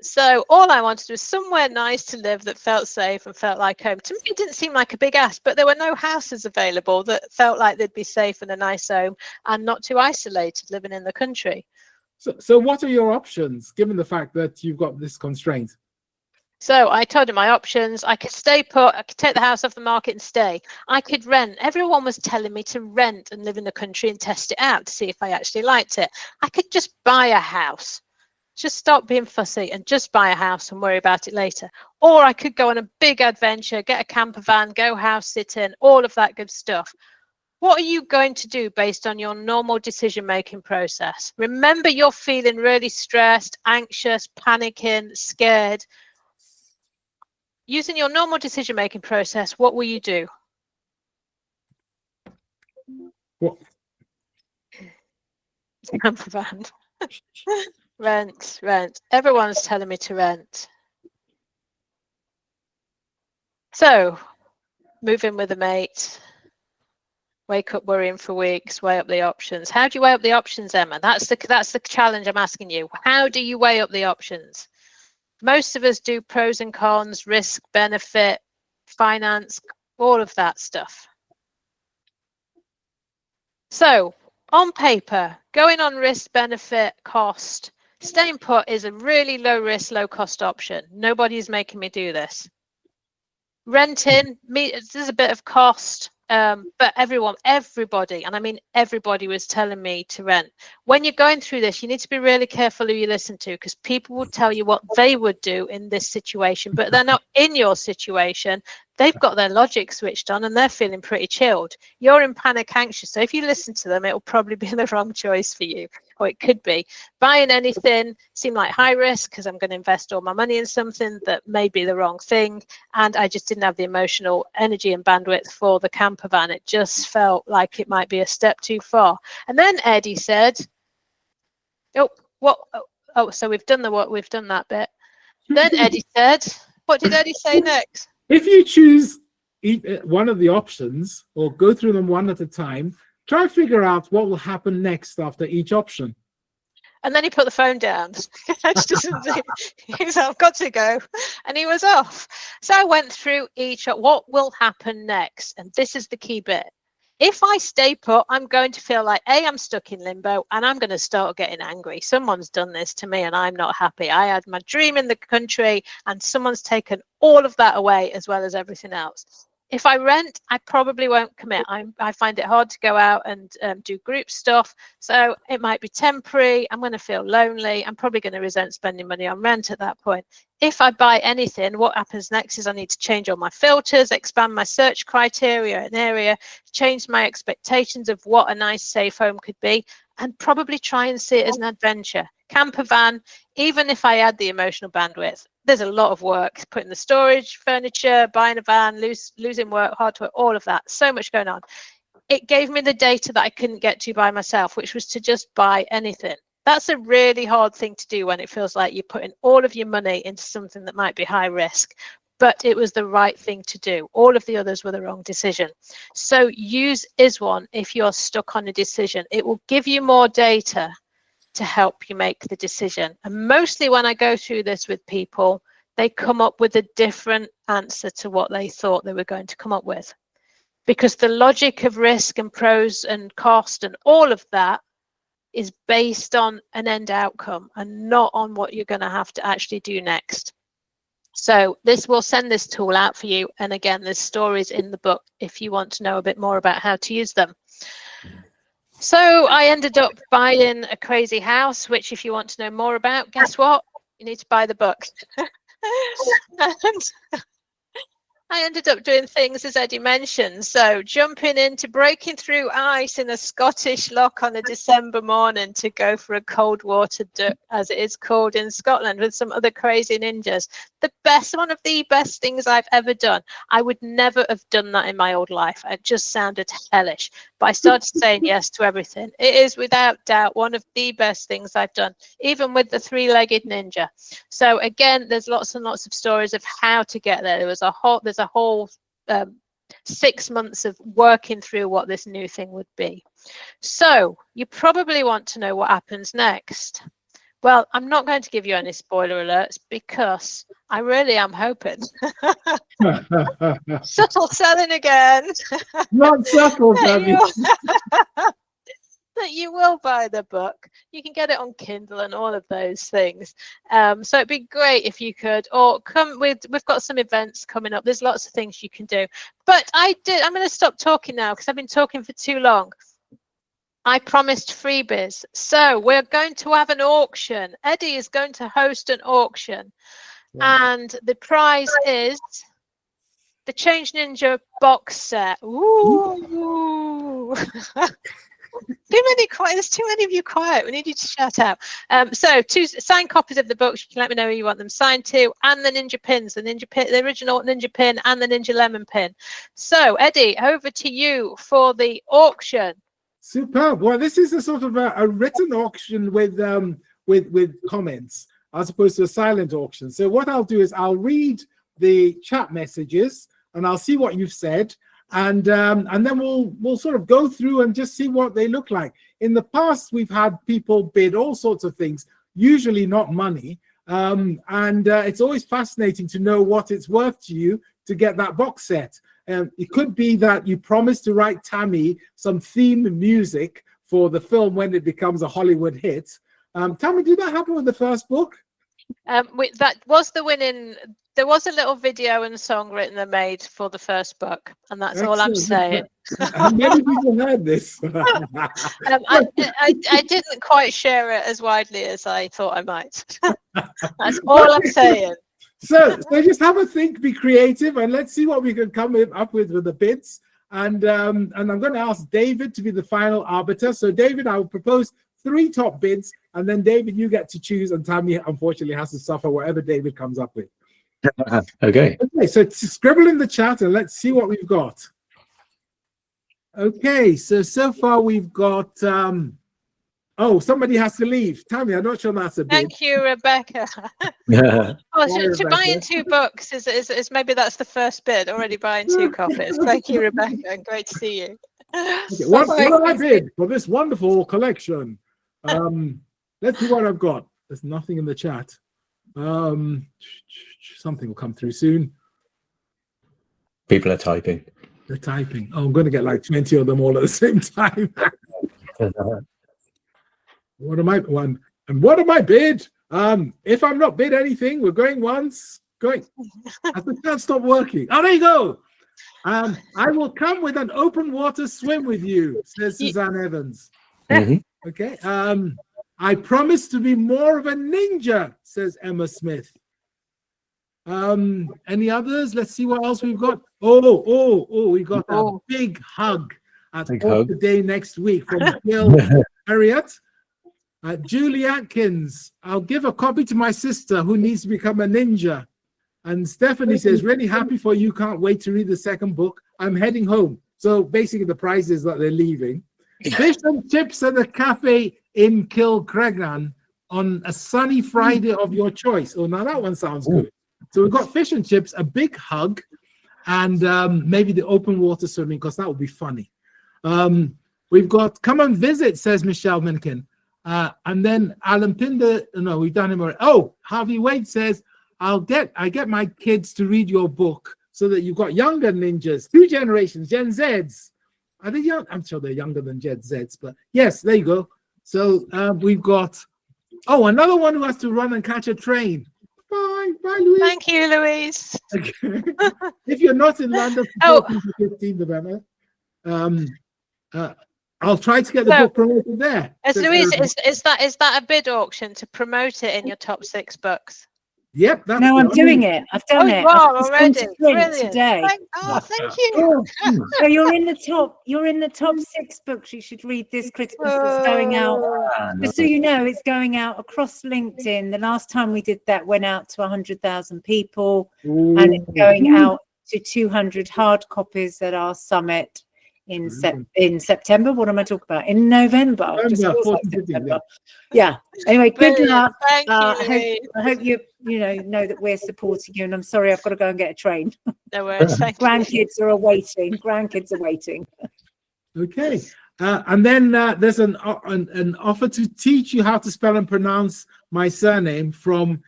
So all I wanted was somewhere nice to live that felt safe and felt like home. To me, it didn't seem like a big ask, but there were no houses available that felt like they'd be safe and a nice home and not too isolated living in the country. So what are your options, given the fact that you've got this constraint? So I told him my options. I could stay put. I could take the house off the market and stay. I could rent. Everyone was telling me to rent and live in the country and test it out to see if I actually liked it. I could just buy a house. Just stop being fussy and just buy a house and worry about it later. Or I could go on a big adventure, get a camper van, go house sitting, all of that good stuff. What are you going to do based on your normal decision-making process? Remember, you're feeling really stressed, anxious, panicking, scared. Using your normal decision-making process, what will you do? What? Camper van. Rent. Everyone's telling me to rent. So, move in with a mate. Wake up worrying for weeks. Weigh up the options. How do you weigh up the options, Emma? That's the challenge I'm asking you. How do you weigh up the options? Most of us do pros and cons, risk, benefit, finance, all of that stuff. So, on paper, going on risk, benefit, cost, staying put is a really low risk, low cost option. Nobody is making me do this. Renting, there's a bit of cost, but everybody, and I mean everybody, was telling me to rent. When you're going through this, you need to be really careful who you listen to, because people will tell you what they would do in this situation, but they're not in your situation. They've got their logic switched on and they're feeling pretty chilled. You're in panic, anxious. So if you listen to them, it will probably be the wrong choice for you, or it could be. Buying anything seemed like high risk because I'm going to invest all my money in something that may be the wrong thing. And I just didn't have the emotional energy and bandwidth for the camper van. It just felt like it might be a step too far. And then Eddie said, so we've done that bit. Then Eddie said, what did Eddie say next? If you choose one of the options or go through them one at a time, try to figure out what will happen next after each option. And then he put the phone down. He was, I've got to go. And he was off. So I went through what will happen next. And this is the key bit. If I stay put, I'm going to feel like, I'm stuck in limbo and I'm going to start getting angry. Someone's done this to me and I'm not happy. I had my dream in the country and someone's taken all of that away as well as everything else. If I rent, I probably won't commit. I find it hard to go out and do group stuff. So it might be temporary. I'm going to feel lonely. I'm probably going to resent spending money on rent at that point. If I buy anything, what happens next is I need to change all my filters, expand my search criteria and area, change my expectations of what a nice safe home could be, and probably try and see it as an adventure. Camper van, even if I add the emotional bandwidth, there's a lot of work, putting the storage, furniture, buying a van, losing work, hard work, all of that. So much going on. It gave me the data that I couldn't get to by myself, which was to just buy anything. That's a really hard thing to do when it feels like you're putting all of your money into something that might be high risk. But it was the right thing to do. All of the others were the wrong decision. So use ISONE if you're stuck on a decision. It will give you more data to help you make the decision. And mostly when I go through this with people, they come up with a different answer to what they thought they were going to come up with. Because the logic of risk and pros and cost and all of that is based on an end outcome and not on what you're going to have to actually do next. So we'll send this tool out for you. And again, there's stories in the book if you want to know a bit more about how to use them. So I ended up buying a crazy house, which if you want to know more about, guess what? You need to buy the book. I ended up doing things as Eddie mentioned. So jumping into breaking through ice in a Scottish loch on a December morning to go for a cold water duck, as it is called in Scotland, with some other crazy ninjas. One of the best things I've ever done. I would never have done that in my old life. It just sounded hellish. But I started saying yes to everything. It is without doubt one of the best things I've done, even with the three-legged ninja. So again, there's lots and lots of stories of how to get there. There's a whole 6 months of working through what this new thing would be. So you probably want to know what happens next. Well, I'm not going to give you any spoiler alerts because I really am hoping. Subtle selling again. Not subtle, Debbie. That you will buy the book. You can get it on Kindle and all of those things. So it'd be great if you could, or we've got some events coming up. There's lots of things you can do. But I'm going to stop talking now because I've been talking for too long. I promised freebies. So we're going to have an auction. Eddie is going to host an auction. Yeah. And the prize is the Change Ninja box set. Ooh. There's too many of you quiet. We need you to shout out. So 2 signed copies of the books. You can let me know who you want them signed to, and the ninja pins, the original ninja pin and the ninja lemon pin. So Eddie, over to you for the auction. Superb. Well, this is a sort of a written auction with comments as opposed to a silent auction. So what I'll do is I'll read the chat messages and I'll see what you've said. And then we'll sort of go through and just see what they look like. In the past, we've had people bid all sorts of things, usually not money. It's always fascinating to know what it's worth to you to get that box set. It could be that you promised to write Tammy some theme music for the film when it becomes a Hollywood hit. Tammy, did that happen with the first book? That was the winning. There was a little video and song written and made for the first book, and that's all I'm saying. Many people heard this. I didn't quite share it as widely as I thought I might. That's all I'm saying. So just have a think, be creative, and let's see what we can come up with the bids. And I'm going to ask David to be the final arbiter. So David, I will propose 3 top bids, and then David, you get to choose, and Tammy unfortunately has to suffer whatever David comes up with. Okay, so scribble in the chat and let's see what we've got. Okay, so far we've got oh, somebody has to leave. Tammy, I'm not sure that's a bid. Thank you, Rebecca. To buying 2 books is maybe that's the first bid, already buying 2 copies. Thank you, Rebecca, and great to see you. Okay, what do I bid for this wonderful collection? Let's see what I've got. There's nothing in the chat. Something will come through soon. People are typing. They're typing. Oh, I'm going to get like 20 of them all at the same time. What am I bid? If I'm not bid anything, we're going once. Going. I can't stop working. Oh, there you go. I will come with an open water swim with you, says Suzanne Evans. Mm-hmm. Okay. I promise to be more of a ninja, says Emma Smith. Any others? Let's see what else we've got. We got a big hug at Author Day next week from Bill Harriet. Julie Atkins, I'll give a copy to my sister who needs to become a ninja. And Stephanie says, really happy for you. Can't wait to read the second book. I'm heading home. So basically the prize is that they're leaving. Fish and chips at the cafe in Kilcreggan on a sunny Friday of your choice. Oh, now that one sounds good. So we've got fish and chips, a big hug, and maybe the open water swimming, because that would be funny. We've got come and visit, says Michelle Minkin. And then Alan Pinder, no, we've done him already. Oh, Harvey Wade says, I get my kids to read your book so that you've got younger ninjas, 2 generations, Gen Zs. Are they young? I'm sure they're younger than Gen Zs, but yes, there you go. So we've got, another one who has to run and catch a train. Bye, Louise. Thank you, Louise. Okay. If you're not in London for 15th November, I'll try to get the book promoted there. Louise, is that a bid auction to promote it in your top 6 books? Yep, that's No, I'm done. doing it. I've Oh, done you it. are I've just gone already. to print Brilliant. today. Thank you. So you're in the top. You're in the top 6 books. You should read this Christmas. That's going out. Just so you know, it's going out across LinkedIn. The last time we did that went out to 100,000 people, and it's going out to 200 hard copies at our summit in September. What am I talking about? In November. Just feels like September. Yeah. Anyway, good Brilliant. luck. Thank you, I Louise. hope you know that we're supporting you. And I'm sorry, I've got to go and get a train. No worries. Thank you. Grandkids are awaiting. Grandkids are waiting. Okay. And then there's an offer to teach you how to spell and pronounce my surname from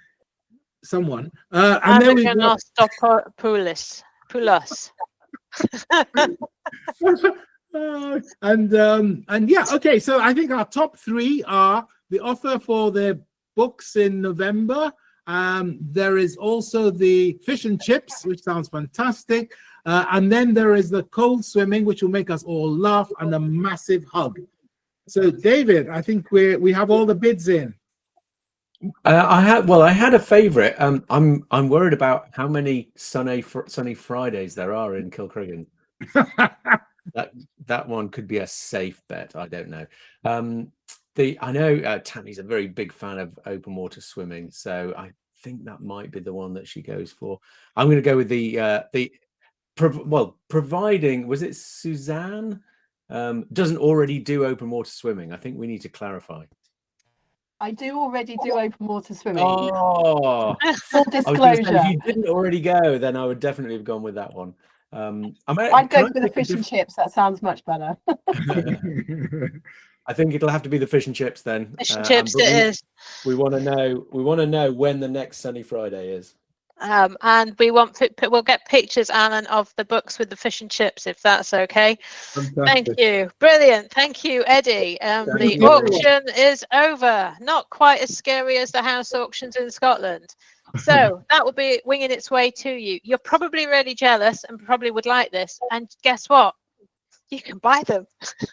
someone. And then we got Poulos. and yeah, okay. So I think our top 3 are the offer for the books in November. There is also the fish and chips, which sounds fantastic. And then there is the cold swimming, which will make us all laugh, and a massive hug. So, David, I think we have all the bids in. I had a favorite. I'm worried about how many sunny Fridays there are in Kilcreggan. that one could be a safe bet. I don't know. I know Tammy's a very big fan of open water swimming, so I think that might be the one that she goes for. I'm going to go with providing, was it Suzanne doesn't already do open water swimming. I think we need to clarify. I do already do open water swimming. Oh, full disclosure. If you didn't already go, then I would definitely have gone with that one. I'd go for the fish and chips. That sounds much better. I think it'll have to be the fish and chips then. Fish and chips it is. We want to know. We want to know when the next Sunny Friday is. And we'll get pictures, Alan, of the books with the fish and chips, if that's okay. Fantastic. Thank you. Brilliant. Thank you, Eddie. The auction is over. Not quite as scary as the house auctions in Scotland. So that will be winging its way to you. You're probably really jealous and probably would like this. And guess what? You can buy them.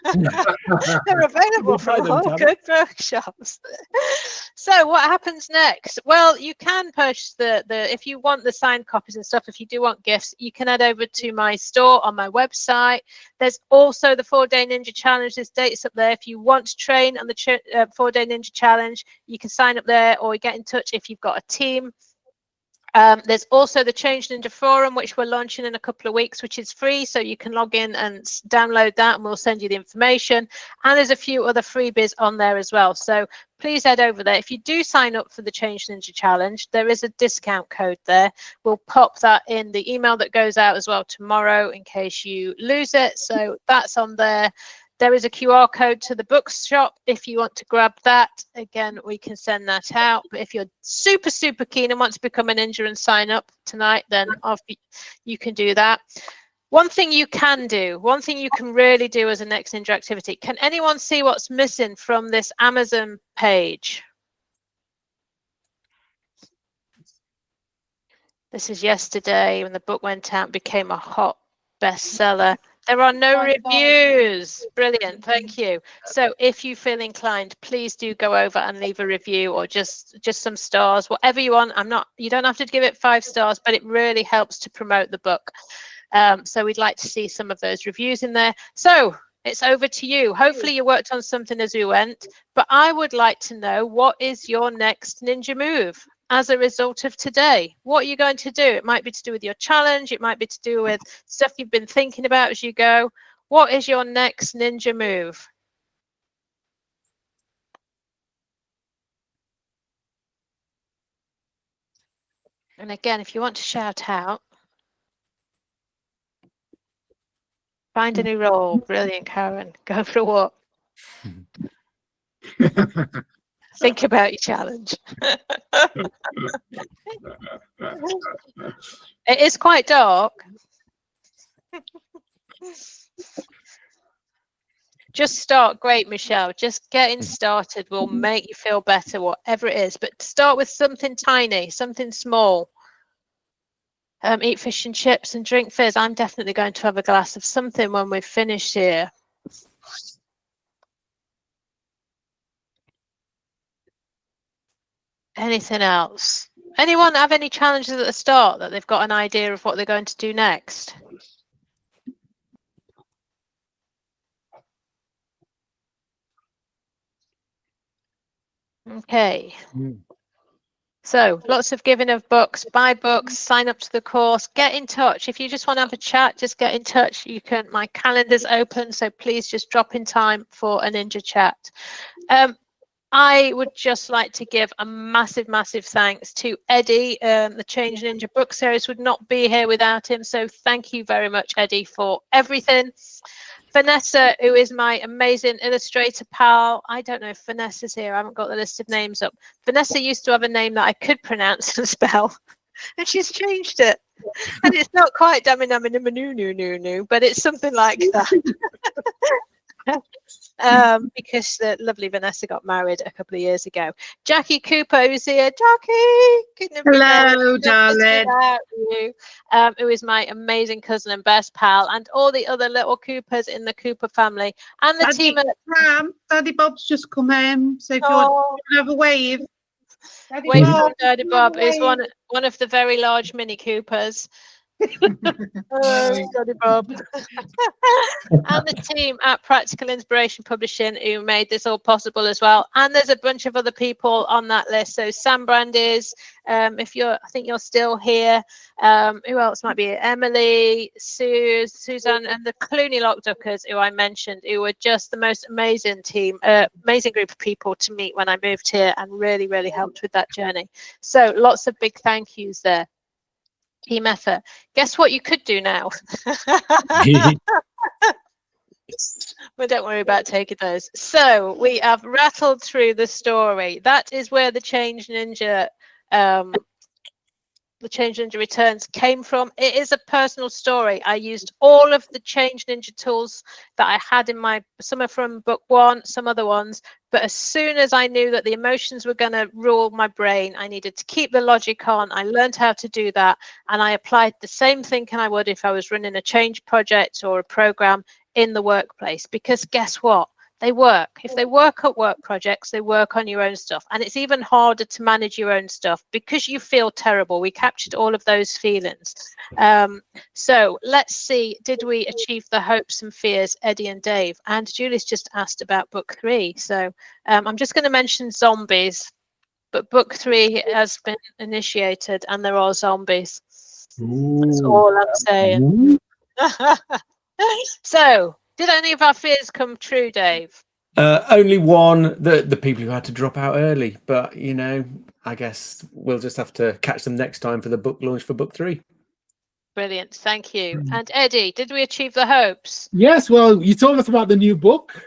They're available from all good bookshops. So what happens next? Well, you can purchase the if you want the signed copies and stuff. If you do want gifts, you can head over to my store on my website. There's also the 4-Day Ninja Challenge. There's dates up there. If you want to train on the 4-Day Ninja Challenge, you can sign up there or get in touch if you've got a team. There's also the Change Ninja Forum, which we're launching in a couple of weeks, which is free. So you can log in and download that and we'll send you the information. And there's a few other freebies on there as well. So please head over there. If you do sign up for the Change Ninja Challenge, there is a discount code there. We'll pop that in the email that goes out as well tomorrow in case you lose it. So that's on there. There is a QR code to the bookshop if you want to grab that. Again, we can send that out. But if you're super, super keen and want to become a ninja and sign up tonight, then you can do that. One thing you can do, one thing you can really do as a Next Ninja activity. Can anyone see what's missing from this Amazon page? This is yesterday when the book went out and became a hot bestseller. There are no reviews. Brilliant. Thank you. So if you feel inclined, please do go over and leave a review or just some stars, whatever you want. You don't have to give it 5 stars, but it really helps to promote the book. So we'd like to see some of those reviews in there. So it's over to you. Hopefully you worked on something as we went, but I would like to know, what is your next ninja move as a result of today? What are you going to do? It might be to do with your challenge. It might be to do with stuff you've been thinking about as you go. What is your next ninja move? And again, if you want to shout out, find a new role. Brilliant, Karen. Go for a walk. Think about your challenge. It is quite dark. Just start. Great, Michelle. Just getting started will make you feel better, whatever it is. But start with something tiny, something small. Eat fish and chips and drink fizz. I'm definitely going to have a glass of something when we've finished here. Anything else? Anyone have any challenges at the start that they've got an idea of what they're going to do next? Okay. So lots of giving of books, buy books, sign up to the course, get in touch. If you just want to have a chat, just get in touch. You can, my calendar's open, so please just drop in time for a Ninja chat. I would just like to give a massive thanks to Eddie. The Change Ninja book series would not be here without him. So thank you very much, Eddie, for everything. Vanessa, who is my amazing illustrator pal. I don't know if Vanessa's here. I haven't got the list of names up. Vanessa used to have a name that I could pronounce and spell, and she's changed it. And it's not quite but it's something like that. Because the lovely Vanessa got married a couple of years ago. Jackie Cooper, who's here. Jackie, hello, darling. Who is my amazing cousin and best pal, and all the other little Coopers in the Cooper family, and the team. Daddy Bob's just come in, so if you want to have a wave. Wave from Daddy Bob is one of the very large Mini Coopers. Daddy Bob. And the team at Practical Inspiration Publishing who made this all possible as well. And there's a bunch of other people on that list. So Sam Brandes, if you're, I think you're still here. Who else might be here? Emily, Suzanne, and the Clooney Lockduckers, who I mentioned, who were just the most amazing team, amazing group of people to meet when I moved here, and really helped with that journey. So lots of big thank yous there. Team effort. Guess what you could do now? But don't worry about taking those. So we have rattled through the story. That is where the Change Ninja Returns came from. It is a personal story. I used all of the Change Ninja tools that I had in my, some are from book one, some other ones, but as soon as I knew that the emotions were going to rule my brain, I needed to keep the logic on. I learned how to do that, and I applied the same thinking I would if I was running a change project or a program in the workplace, because guess what? They work. If they work at work projects, they work on your own stuff. And it's even harder to manage your own stuff because you feel terrible. We captured all of those feelings. So let's see, did we achieve the hopes and fears, Eddie and Dave? And Julie's just asked about book 3. So I'm just going to mention zombies, but book 3 has been initiated and there are zombies. That's all I'm saying. So, did any of our fears come true, Dave? Only one, the people who had to drop out early. But, you know, I guess we'll just have to catch them next time for the book launch for book 3. Brilliant. Thank you. And Eddie, did we achieve the hopes? Yes, well, you told us about the new book.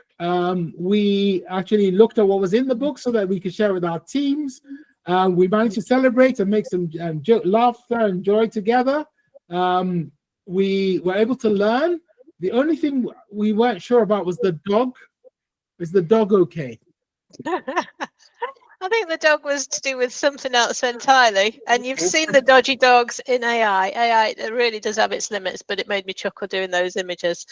We actually looked at what was in the book so that we could share with our teams. We managed to celebrate and make some laughter and joy together. We were able to learn. The only thing we weren't sure about was the dog. Is the dog okay? I think the dog was to do with something else entirely. And you've seen the dodgy dogs in AI. AI it really does have its limits, but it made me chuckle doing those images.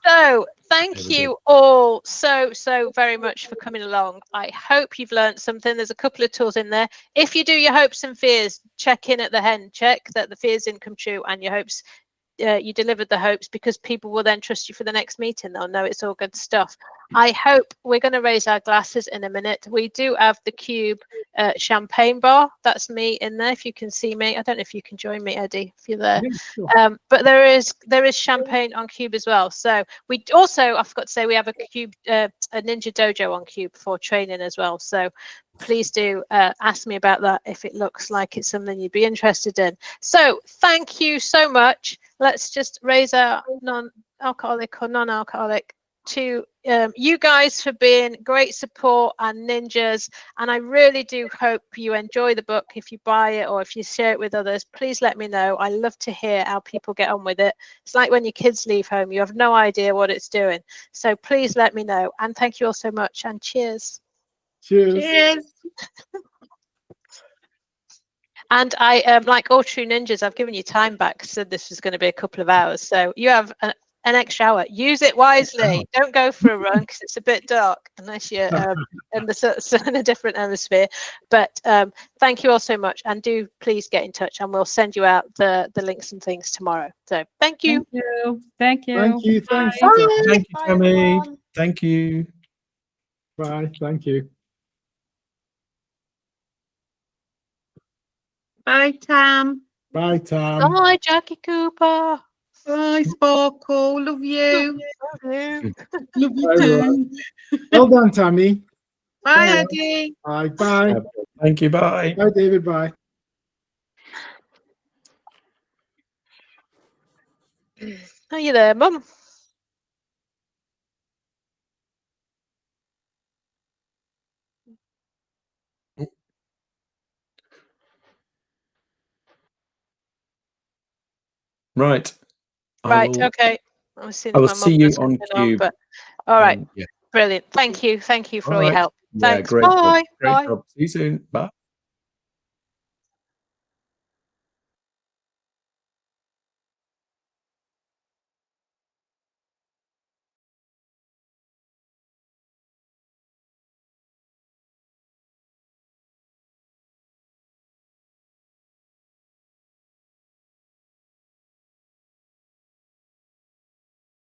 So thank you all so very much for coming along. I hope you've learned something. There's a couple of tools in there. If you do your hopes and fears, check in at the end, check that the fears didn't come true and your hopes, you delivered the hopes, because people will then trust you for the next meeting. They'll know it's all good stuff. I hope we're going to raise our glasses in a minute. We do have the Cube champagne bar. That's me in there. If you can see me, I don't know if you can join me, Eddie, if you're there. Yeah, sure. But there is champagne on Cube as well. So we also, I forgot to say, we have a Cube, a Ninja Dojo on Cube for training as well. So please do ask me about that if it looks like it's something you'd be interested in. So thank you so much. Let's just raise our non-alcoholic or non-alcoholic to you guys for being great support and ninjas, and I really do hope you enjoy the book. If you buy it or if you share it with others, please let me know. I love to hear how people get on with it. It's like when your kids leave home, you have no idea what it's doing. So please let me know, and thank you all so much, and cheers. Cheers. And I like all true ninjas, I've given you time back, said this was going to be a couple of hours, so you have an extra hour. Use it wisely. Don't go for a run because it's a bit dark unless you're in a different hemisphere. But thank you all so much, and do please get in touch, and we'll send you out the links and things tomorrow. So thank you. Thank you. Thank you. Thank you. Thanks. Bye. Thank you, Tammy. Thank you. Bye. Thank you. Bye, Tam. Bye, Tam. Bye, Jackie Cooper. Bye, Sparkle. Love you. Love you. Love you Bye, too. Well done, Tammy. Bye, Eddie. Bye. Bye. Thank you. Bye. Bye, David. Bye. Are you there, Mum? Right. Right. Okay. I will my see mum you has on something Cube. but all right. Yeah. Brilliant. Thank you. Thank you for all your Alright. help. Yeah, Thanks. great job. Bye. Great Bye. job. See you soon. Bye.